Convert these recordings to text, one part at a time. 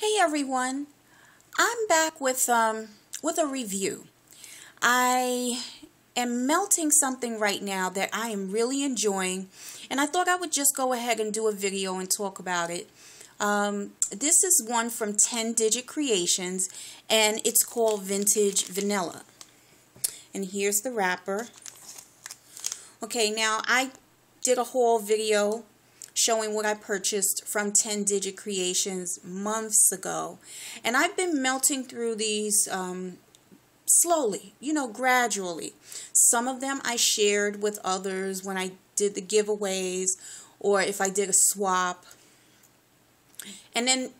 Hey everyone, I'm back with a review. I am melting something right now that I am really enjoying, and I thought I would just go ahead and do a video and talk about it. This is one from 10 Digit Creations, and it's called Vintage Vanilla. And here's the wrapper. Okay, now I did a haul video showing what I purchased from 10 Digit Creations months ago. And I've been melting through these slowly, gradually. Some of them I shared with others when I did the giveaways or if I did a swap. And then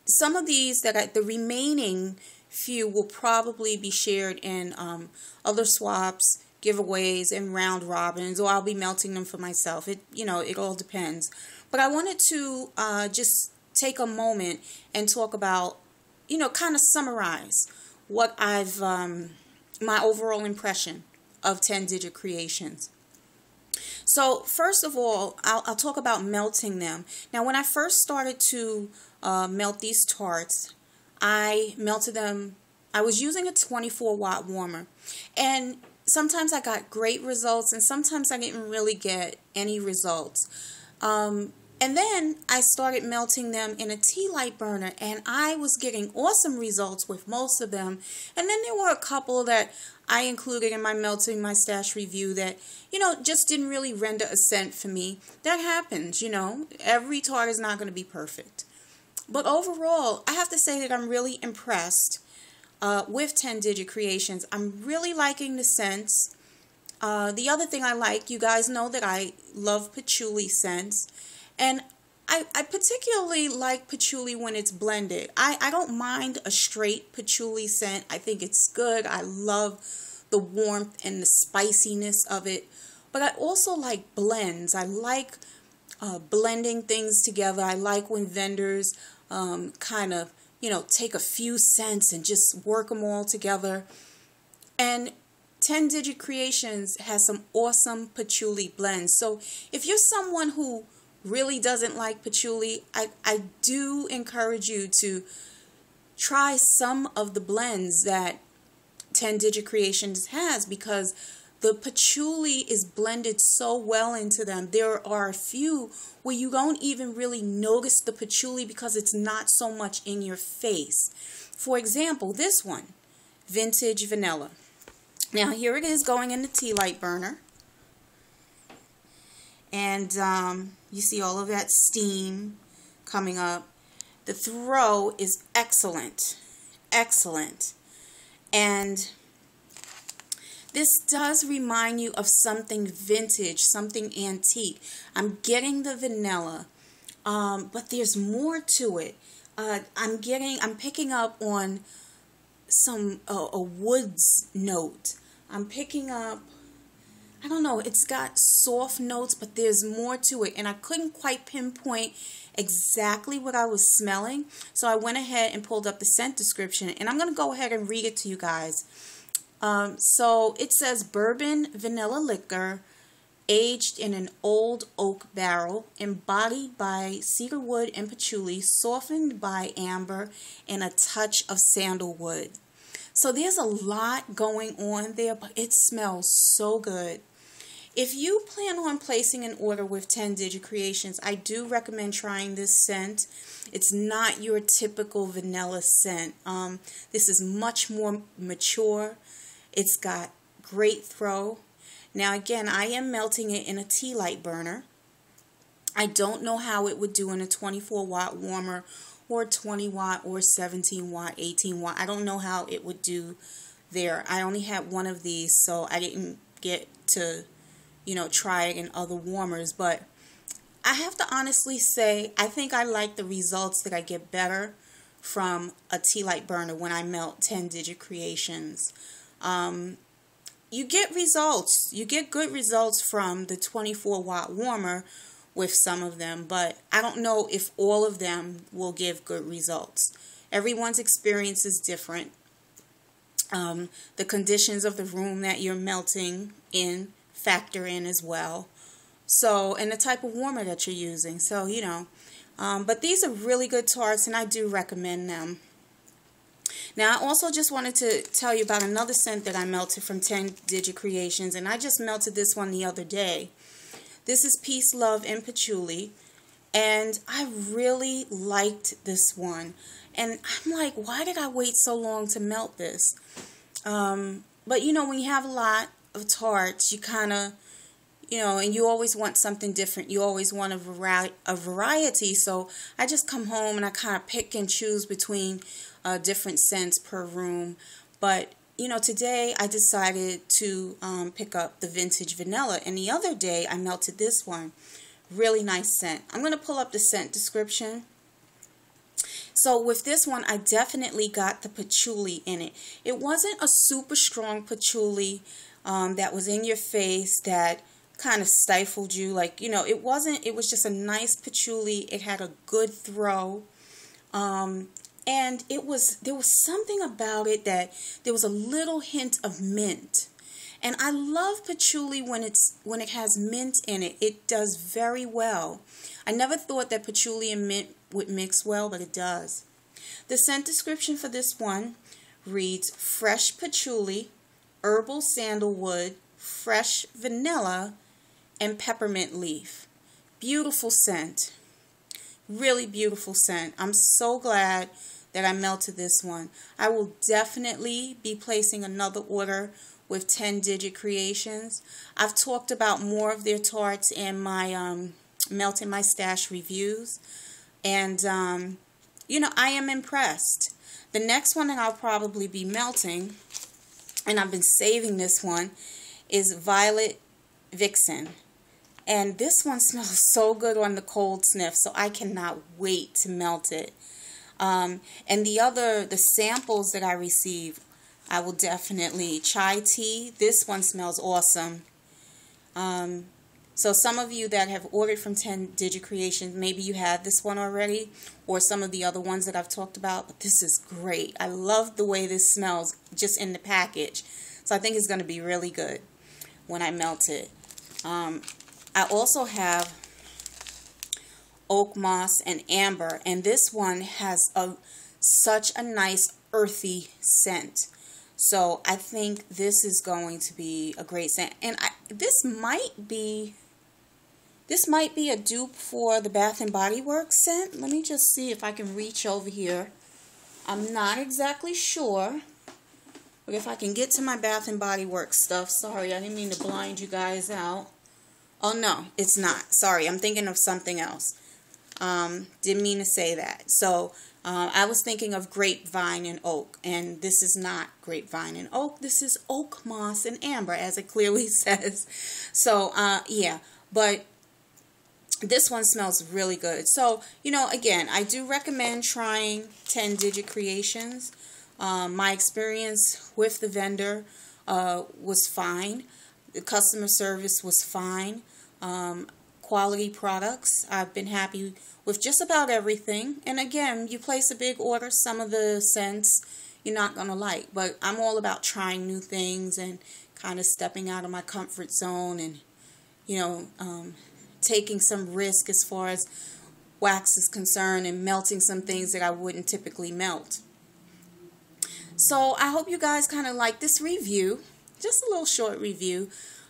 some of these the remaining few will probably be shared in other swaps, giveaways, and round robins, or I'll be melting them for myself. It all depends. But I wanted to just take a moment and talk about, kind of summarize what I've, my overall impression of 10 Digit Creations. So first of all, I'll talk about melting them. Now, when I first started to melt these tarts, I melted them. I was using a 24-watt warmer, and sometimes I got great results, and sometimes I didn't really get any results. And then I started melting them in a tea light burner, and I was getting awesome results with most of them. And then there were a couple that I included in my Melting My Stash review that, just didn't really render a scent for me. That happens, Every tart is not going to be perfect. But overall, I have to say that I'm really impressed with 10 Digit Creations. I'm really liking the scents. The other thing I like, you guys know that I love patchouli scents. And I particularly like patchouli when it's blended. I don't mind a straight patchouli scent. I think it's good. I love the warmth and the spiciness of it. But I also like blends. I like blending things together. I like when vendors kind of, take a few scents and just work them all together. And 10 Digit Creations has some awesome patchouli blends. So if you're someone who really doesn't like patchouli, I do encourage you to try some of the blends that 10 Digit Creations has, because the patchouli is blended so well into them. There are a few where you don't even really notice the patchouli because it's not so much in your face. For example, this one, Vintage Vanilla. Now here it is going in the tea light burner. And you see all of that steam coming up. The throw is excellent. Excellent. And this does remind you of something vintage, something antique. I'm getting the vanilla, but there's more to it. I'm picking up on some a woods note. I'm picking up, I don't know, it's got soft notes, but there's more to it. And I couldn't quite pinpoint exactly what I was smelling. So I went ahead and pulled up the scent description. And I'm going to go ahead and read it to you guys. So it says bourbon vanilla liquor aged in an old oak barrel, embodied by cedarwood and patchouli, softened by amber and a touch of sandalwood. So there's a lot going on there, but it smells so good. If you plan on placing an order with 10 Digit Creations, I do recommend trying this scent. It's not your typical vanilla scent. This is much more mature. It's got great throw. Now again, I am melting it in a tea light burner. I don't know how it would do in a 24-watt warmer or 20-watt or 17-watt, 18-watt. I don't know how it would do there. I only had one of these, so I didn't get to, try it in other warmers. But I have to honestly say, I think I like the results that I get better from a tea light burner when I melt 10 Digit Creations. You get results. You get good results from the 24-watt warmer with some of them, but I don't know if all of them will give good results. Everyone's experience is different. The conditions of the room that you're melting in factor in as well. So, and the type of warmer that you're using. So, But these are really good tarts, and I do recommend them. Now, I also just wanted to tell you about another scent that I melted from 10 Digit Creations, and I just melted this one the other day. This is Peace, Love, and Patchouli, and I really liked this one. And I'm like, why did I wait so long to melt this? But, you know, when you have a lot of tarts, you kind of, you know, and you always want something different. You always want a variety. So I just come home and I kind of pick and choose between different scents per room. But, you know, today I decided to pick up the Vintage Vanilla. And the other day I melted this one. Really nice scent. I'm going to pull up the scent description. So with this one, I definitely got the patchouli in it. It wasn't a super strong patchouli that was in your face, that kind of stifled you. Like, you know, it wasn't. It was just a nice patchouli. It had a good throw. And there was something about it that there was a little hint of mint. And I love patchouli when it has mint in it. It does very well. I never thought that patchouli and mint would mix well, but it does. The scent description for this one reads fresh patchouli, herbal sandalwood, fresh vanilla, and peppermint leaf. Beautiful scent. Really beautiful scent. I'm so glad that I melted this one. I will definitely be placing another order with 10 Digit Creations. I've talked about more of their tarts in my Melt in My Stash reviews. And, you know, I am impressed. The next one that I'll probably be melting, and I've been saving this one, is Violet Vixen. And this one smells so good on the cold sniff, so I cannot wait to melt it. And the samples that I receive, I will definitely. Chai tea, this one smells awesome. So some of you that have ordered from 10 Digit Creations, maybe you have this one already, or some of the other ones that I've talked about, but this is great. I love the way this smells just in the package. So I think it's going to be really good when I melt it. I also have Oak Moss and Amber, and this one has such a nice earthy scent. So I think this is going to be a great scent. And this might be a dupe for the Bath & Body Works scent. Let me just see if I can reach over here. I'm not exactly sure. But if I can get to my Bath & Body Works stuff. Sorry, I didn't mean to blind you guys out. Oh, no, it's not. Sorry, I'm thinking of something else. Didn't mean to say that. So I was thinking of Grapevine and Oak, and this is not Grapevine and Oak. This is Oak Moss and Amber, as it clearly says. So yeah, but this one smells really good. So, you know, again, I do recommend trying 10 Digit Creations. My experience with the vendor was fine. The customer service was fine. Quality products. I've been happy with just about everything. And again, you place a big order, some of the scents you're not going to like. But I'm all about trying new things and kind of stepping out of my comfort zone and, you know, taking some risk as far as wax is concerned and melting some things that I wouldn't typically melt. So I hope you guys kind of like this review. Just a little short review.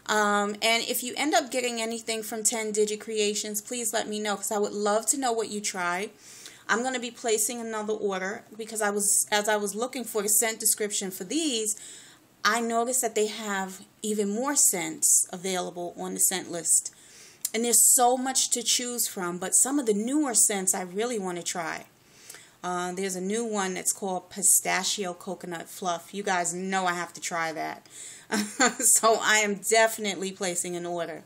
And if you end up getting anything from 10 Digit Creations, please let me know, because I would love to know what you tried. I'm going to be placing another order because as I was looking for the scent description for these, I noticed that they have even more scents available on the scent list. And there's so much to choose from, but some of the newer scents I really want to try. There's a new one that's called Pistachio Coconut Fluff. You guys know I have to try that. So I am definitely placing an order.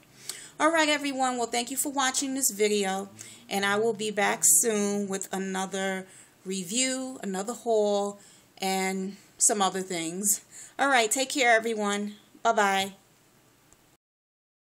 Alright everyone, well thank you for watching this video, and I will be back soon with another review, another haul, and some other things. Alright, take care everyone. Bye-bye.